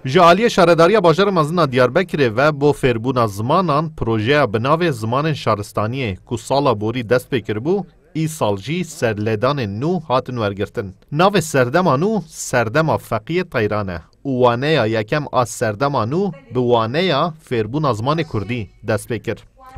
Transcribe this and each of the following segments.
جالی شهرداری باجر مزنا دیاربکر و با فیربونا زمانان پروژه بناو زمان شهرستانی که سالا بوری دست بکر بو ای سال جی سرلدان نو هاتن ورگرتن. ناو سردما نو سردما فقیه تیرانه. وانه یکم از سردما نو به وانه فیربونا زمان کردی دست بکر.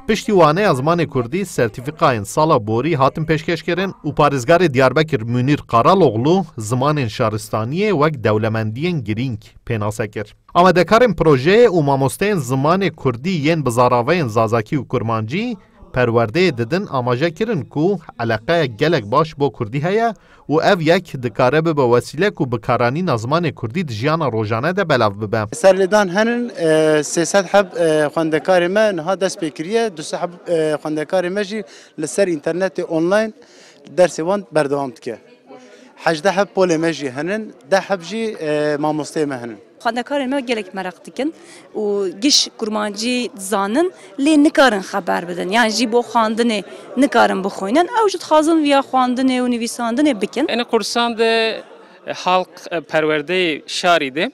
پشتیوانه از زمان کردی سرتیفیکاین سالا بوری هاتن پیشکش کردن و پارزگار دیاربکر منیر قرالوغلو زمان شهرستانی وک دولمندین گرینگ پیناسه کرد. آمدکارن پروژه و ماموستین زمان کردی ین بزاراوین زازاکی و کرمانجی پرورده ددن آماجه کرن کو علاقه گلک باش با کردی هیا و او یک دکاره به وسیله کو بکارانی نظمان کردی دجیان روزانه ده بلاو ببم. سرلدان هنن 300 حب خواندکار ما نها دست بکریه 200 حب خواندکار ما جی لسر اینترنت آنلاین درس وان بردوام که 18 حب پول ما جی هنن 10 حب جی ماموسته ما هنن. خواندکار ما گلک مرق دکن و گش کرمانجی زانن لی نکارن خبر بدن یعنی جی بو خواندن نکارن بخوینن او جد خازن ویا خواندن و نویساندن بکن. این کورسان ده halk perverde şaride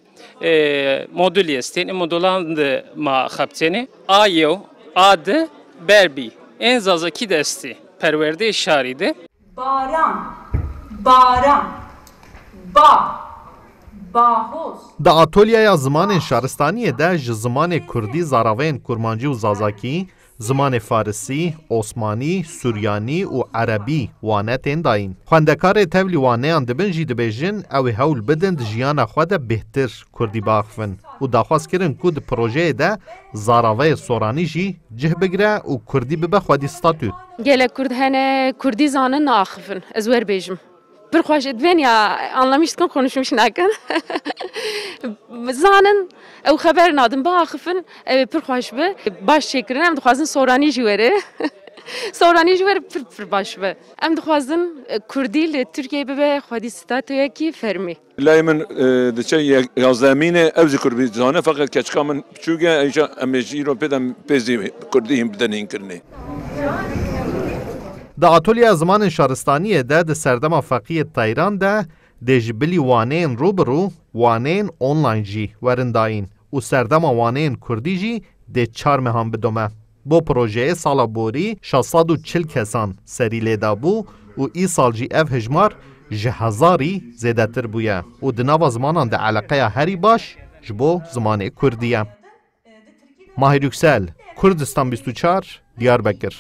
modül yesten modulan de ma xapteni ayo adı berbi en zazaki desti perverde şaride baran baran ba د آتولیای زمان شهرستانی ده زمان کردی زاراوین کرمانجی و زازاکی زمان فارسی، عثمانی، سوریانی و عربی وانتین داین. خواندکار تولی وانیان دبن جی دبیجن او هول بدن جیان خود بهتر کردی باخفن و داخواست کرن که پروژه ده زاراوی سورانی جی جه بگره و کردی ببه خودی ستاتو. گله کرد هنه کردی زانن ناخفن از ور بیجم. برخواش ادوین یا anlamıştım konuşmuş nakan. Zanen ev haber nadım bağıfın برخواش be baş çekirin hem de xwazin sorani jwere. Sorani jwere pir baş be. Hem de xwazin Kurdî li Türkiye be xwedî statoya ki fermi. لا من دچه یازدهمینه اوز کردی زانه فقط کچکا من چوگه ایجا امیجی رو پیدم پیزی کردی هم بدنین کرنه. د آتولیا زمان شهرستانی ده د سردما فقیه تایران ده دجبلی وانین روبرو وانین آنلاین جی ورنداین و سردما وانین کردی جی ده 4 مهم بدومه. با پروژه سالا بوری 640 کسان سری لیدا بو و ای سال جی اف هجمار جهزاری زیده تر بویه و دناو زمانان ده علاقه هری باش جبو زمان کردیه. ماهر یکسل کردستان 24 دیاربکر.